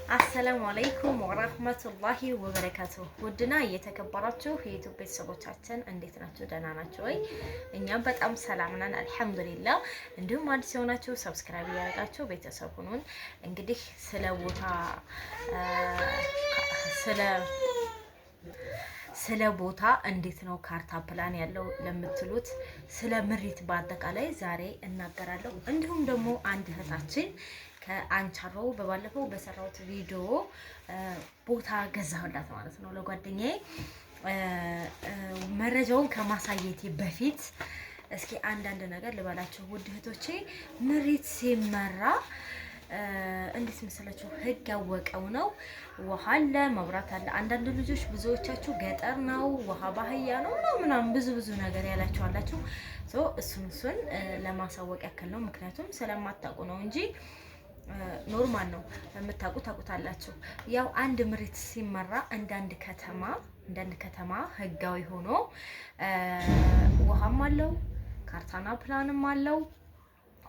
አሰላሙ አለይኩም ወራህመቱላሂ ወበረካቱሁ። ውድና እየተከበራችሁ የዩቲዩብ ቤተሰቦቻችን እንዴት ናችሁ? ደህና ናችሁ ወይ? እኛም በጣም ሰላም ነን አልሐምዱሊላህ። እንዲሁም አዲስ የሆናችሁ ሰብስክራይብ እያደረጋችሁ ቤተሰብ ሁኑን። እንግዲህ ስለ ቦታ እንዴት ነው ካርታ ፕላን ያለው ለምትሉት ስለ ምሪት በአጠቃላይ ዛሬ እናገራለሁ። እንዲሁም ደግሞ አንድ እህታችን ከአንቻሮ በባለፈው በሰራሁት ቪዲዮ ቦታ ገዛሁላት ማለት ነው ለጓደኛዬ። መረጃውን ከማሳየቴ በፊት እስኪ አንዳንድ ነገር ልበላችሁ ውድ እህቶቼ። ምሪት ሲመራ እንዴት መሰላችሁ? ህግ ያወቀው ነው። ውሃ አለ፣ መብራት አለ። አንዳንድ ልጆች ብዙዎቻችሁ ገጠር ነው ውሃ ባህያ ነው ምናምን ብዙ ነገር ያላችሁ አላችሁ። እሱን ለማሳወቅ ያክል ነው። ምክንያቱም ስለማታውቁ ነው እንጂ ኖርማል ነው። የምታውቁ ታውቁታላችሁ። ያው አንድ ምሪት ሲመራ እንዳንድ ከተማ ህጋዊ ሆኖ ውሃም አለው ካርታና ፕላንም አለው።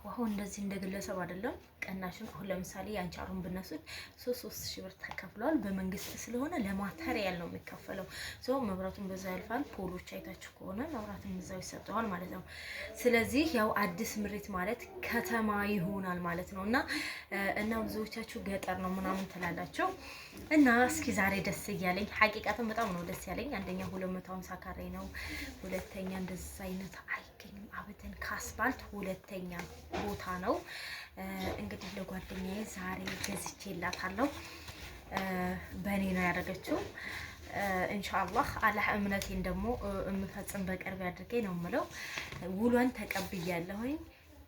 ውሃው እንደዚህ እንደ ግለሰብ አይደለም። ቀናሽን አሁን ለምሳሌ ያንቻሩን ብነሱት 3,000 ብር ተከፍሏል። በመንግስት ስለሆነ ለማተሪያል ነው የሚከፈለው። መብራቱን በዛ ያልፋል። ፖሎች አይታችሁ ከሆነ መብራቱን እዛው ይሰጠዋል ማለት ነው። ስለዚህ ያው አዲስ ምሪት ማለት ከተማ ይሆናል ማለት ነው። እና ብዙዎቻችሁ ገጠር ነው ምናምን ትላላችሁ። እና እስኪ ዛሬ ደስ እያለኝ ሐቂቃትን በጣም ነው ደስ ያለኝ። አንደኛ 250 ካሬ ነው። ሁለተኛ እንደዛ አይነት አይገኝም አበደን ከአስፋልት ሁለተኛ ቦታ ነው። እንግዲህ ለጓደኛዬ ዛሬ ገዝቼላታለሁ። በእኔ ነው ያደረገችው። ኢንሻአላህ አላህ እምነቴን ደግሞ የምፈጽም በቅርብ አድርጌ ነው የምለው። ውሏን ተቀብያለሁኝ።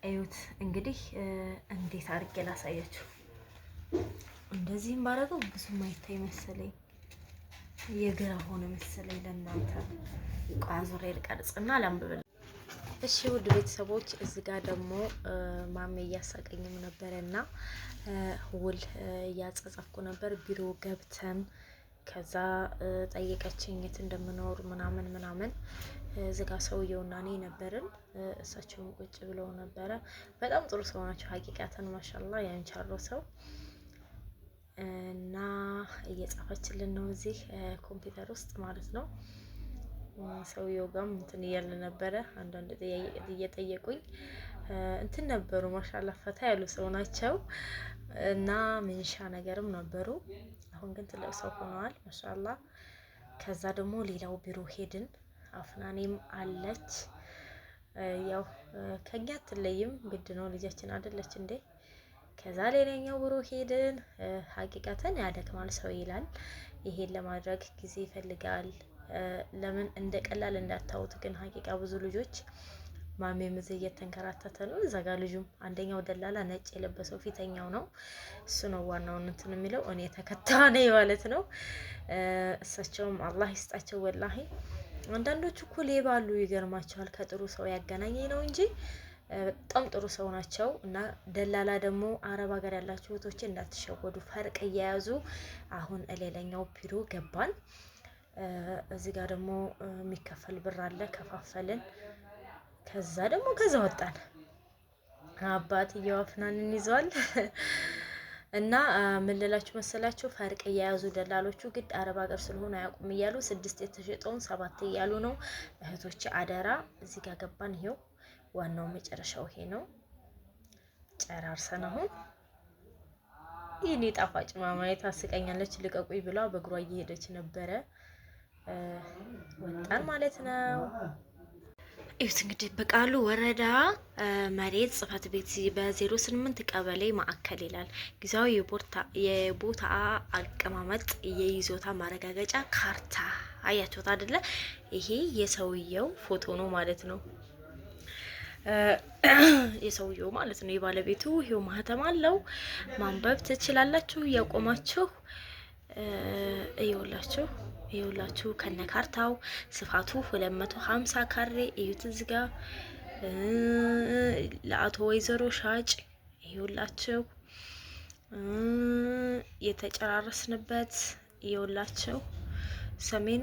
እዩት እንግዲህ እንዴት አድርጌ ላሳያችሁ። እንደዚህም ባደረገው ብዙም አይታይ መሰለኝ፣ የግራ ሆነ መሰለኝ ለእናንተ። ቋንዙሬ ልቀርጽና ላንብብል። እሺ ውድ ቤተሰቦች እዚህ ጋር ደግሞ ማሜ እያሳቀኝም ነበረና ውል እያጸጸፍኩ ነበር። ቢሮ ገብተን ከዛ ጠየቀችኝ የት እንደምኖር ምናምን። እዚህ ጋር ሰውየውና እኔ ነበርን። እሳቸውም ቁጭ ብለው ነበረ። በጣም ጥሩ ሰው ናቸው ሀቂቃተን ማሻአላህ። ያንቻሮ ሰው እና እየጻፈችልን ነው እዚህ ኮምፒውተር ውስጥ ማለት ነው። ሰውየው ጋም እንትን እያለ ነበረ። አንዳንድ ጥያቄ እየጠየቁኝ እንትን ነበሩ። ማሻአላ ፈታ ያሉ ሰው ናቸው እና ምንሻ ነገርም ነበሩ። አሁን ግን ትልቅ ሰው ሆነዋል ማሻአላ። ከዛ ደግሞ ሌላው ቢሮ ሄድን። አፍናኔም አለች። ያው ከኛ አትለይም ግድ ነው ልጃችን አይደለች እንዴ። ከዛ ሌላኛው ቢሮ ሄድን። ሀቂቃተን ያደክማል ሰው ይላል። ይሄን ለማድረግ ጊዜ ይፈልጋል። ለምን እንደ ቀላል እንዳታውት ግን ሀቂቃ ብዙ ልጆች ማሜም እዚህ እየተንከራተተ ነው። እዛ ጋር ልጁም አንደኛው ደላላ ነጭ የለበሰው ፊተኛው ነው። እሱ ነው ዋናውን እንትን የሚለው፣ እኔ ተከታይ ነኝ ማለት ነው። እሳቸውም አላህ ይስጣቸው ወላሂ። አንዳንዶቹ እኮ ሌባ አሉ ይገርማቸዋል። ከጥሩ ሰው ያገናኘኝ ነው እንጂ በጣም ጥሩ ሰው ናቸው። እና ደላላ ደግሞ አረብ ሀገር ያላችሁ እህቶቼ እንዳትሸወዱ፣ ፈርቅ እየያዙ አሁን ሌላኛው ቢሮ ገባን። እዚህ ጋር ደግሞ የሚከፈል ብር አለ። ከፋፈልን። ከዛ ወጣን። አባትየው አፍናንን ይዟል። እና ምን ልላችሁ መሰላችሁ? ፈርቅ እየያዙ ደላሎቹ ግድ አረብ ሀገር ስለሆነ አያውቁም እያሉ 6 የተሸጠውን 7 እያሉ ነው። እህቶቼ አደራ። እዚህ ጋር ገባን። ይሄው ዋናው መጨረሻው ይሄ ነው። ጨራርሰን አሁን ይሄኔ ጣፋጭ ማማዬ ታስቀኛለች። ልቀቁኝ ብላ በእግሯ እየሄደች ነበረ። ወጣን ማለት ነው። እዩት እንግዲህ በቃሉ ወረዳ መሬት ጽህፈት ቤት በ08 ቀበሌ ማዕከል ይላል። ጊዜያዊ የቦታ አቀማመጥ የይዞታ ማረጋገጫ ካርታ። አያችሁት አይደለ? ይሄ የሰውየው ፎቶ ነው ማለት ነው። የሰውየው ማለት ነው የባለቤቱ ይሄው ማህተም አለው። ማንበብ ትችላላችሁ ያቆማችሁ። ይኸውላችሁ ከነ ካርታው ስፋቱ 250 ካሬ እዩት። እዚህ ጋር ለአቶ ወይዘሮ ሻጭ ይኸውላችሁ የተጨራረስንበት ይኸውላችሁ። ሰሜን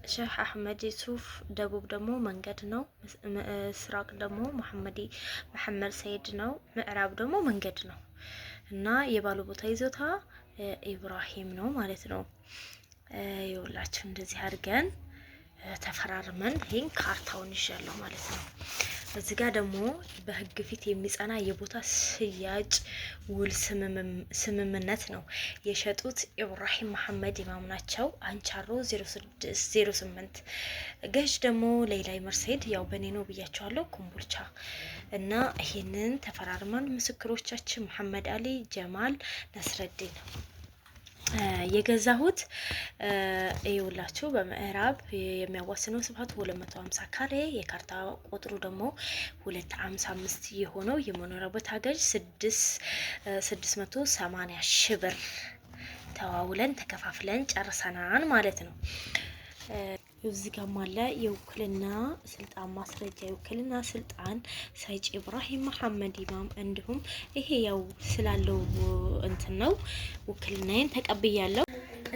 ሼህ አህመድ ሱፍ፣ ደቡብ ደግሞ መንገድ ነው። ምስራቅ ደግሞ መሐመድ ሰይድ ነው። ምዕራብ ደግሞ መንገድ ነው። እና የባለ ቦታ ይዞታ ኢብራሂም ነው ማለት ነው። ይኸውላችሁ እንደዚህ አድርገን ተፈራርመን ይሄን ካርታውን ይዣለሁ ማለት ነው። እዚህ ጋር ደግሞ በህግ ፊት የሚጸና የቦታ ሽያጭ ውል ስምምነት ነው። የሸጡት ኢብራሂም መሐመድ ኢማም ናቸው። አንቻሮ 0608 ገዥ ደግሞ ሌላይ መርሴድ ያው በኔ ነው ብያቸዋለሁ። ኮምቦልቻ እና ይሄንን ተፈራርመን ምስክሮቻችን መሐመድ አሊ ጀማል ነስረዲን የገዛሁት ይውላችሁ በምዕራብ የሚያዋስነው ስፋቱ 250 ካሬ የካርታ ቁጥሩ ደግሞ 255 የሆነው የመኖሪያ ቦታ ገዥ 680 ሺህ ብር ተዋውለን ተከፋፍለን ጨርሰናል ማለት ነው። እዚህ ጋር ማለ የውክልና ስልጣን ማስረጃ የውክልና ስልጣን ሰጪ ኢብራሂም መሐመድ ኢማም እንዲሁም ይሄ ያው ስላለው እንትን ነው ውክልናዬን ተቀብያለሁ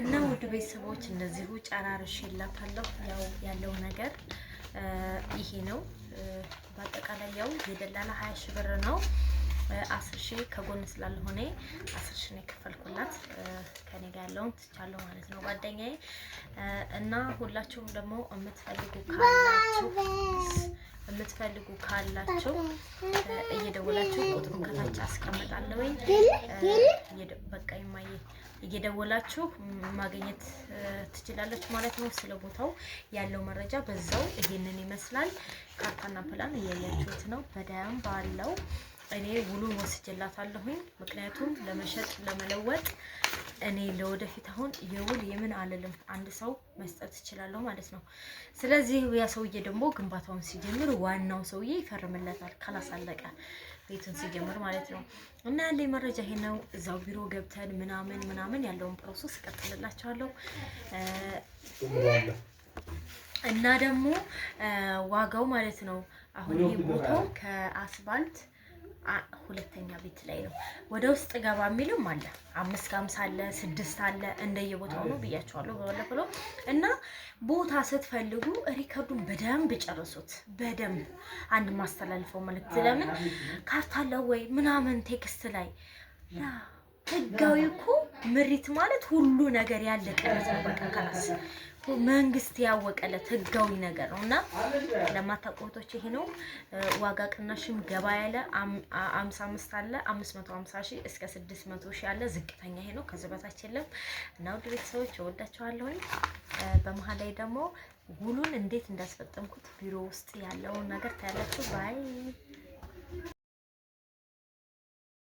እና ውድ ቤተሰቦች እንደዚሁ ጨራርሼላታለሁ። ያው ያለው ነገር ይሄ ነው። በአጠቃላይ ያው የደላላ 20 ሺህ ብር ነው። 10 ሺህ ከጎን ስላልሆነ 10 ሺህ ነው የከፈልኩላት። ከኔ ጋር ያለውን ትቻለሁ ማለት ነው ጓደኛዬ። እና ሁላችሁም ደግሞ የምትፈልጉ ካላችሁ እየደወላችሁ ቁጥሩን ከታች አስቀምጣለሁኝ። በቃ ይማዬ እየደወላችሁ ማግኘት ትችላላችሁ ማለት ነው። ስለ ቦታው ያለው መረጃ በዛው ይሄንን ይመስላል። ካርታና ፕላን እያያችሁት ነው በደንብ አለው። እኔ ውሉን ወስጄላታለሁኝ። ምክንያቱም ለመሸጥ ለመለወጥ እኔ ለወደፊት አሁን የውል የምን አልልም፣ አንድ ሰው መስጠት እችላለሁ ማለት ነው። ስለዚህ ያ ሰውዬ ደግሞ ግንባታውን ሲጀምር ዋናው ሰውዬ ይፈርምለታል ካላሳለቀ ቤቱን ሲጀምር ማለት ነው። እና ያለኝ መረጃ ይሄ ነው። እዛው ቢሮ ገብተን ምናምን ያለውን ፕሮሰስ እቀጥልላችኋለሁ። እና ደግሞ ዋጋው ማለት ነው አሁን ይሄ ቦታው ከአስፋልት ሁለተኛ ቤት ላይ ነው። ወደ ውስጥ ገባ የሚልም አለ 550 አለ 6 አለ እንደየቦታው ነው ብያቸዋለሁ በባለፈው። እና ቦታ ስትፈልጉ ሪከርዱን በደንብ ጨርሱት። በደንብ አንድ ማስተላልፈው መልእክት ለምን ካርታ አለው ወይ ምናምን ቴክስት ላይ ህጋዊ እኮ ምሪት ማለት ሁሉ ነገር ያለቀለት ነው። በቃ ከራስ መንግስት ያወቀለት ህጋዊ ነገር ነው። እና ለማታውቁቶች ይሄ ነው። ዋጋ ቅናሽም ገባ ያለ 55 አለ 550 ሺህ እስከ 600 ሺህ አለ። ዝቅተኛ ይሄ ነው፣ ከዚህ በታች የለም። እና ውድ ቤተሰቦች እወዳችኋለሁኝ። በመሀል ላይ ደግሞ ውሉን እንዴት እንዳስፈጠምኩት ቢሮ ውስጥ ያለውን ነገር ታያላችሁ። ባይ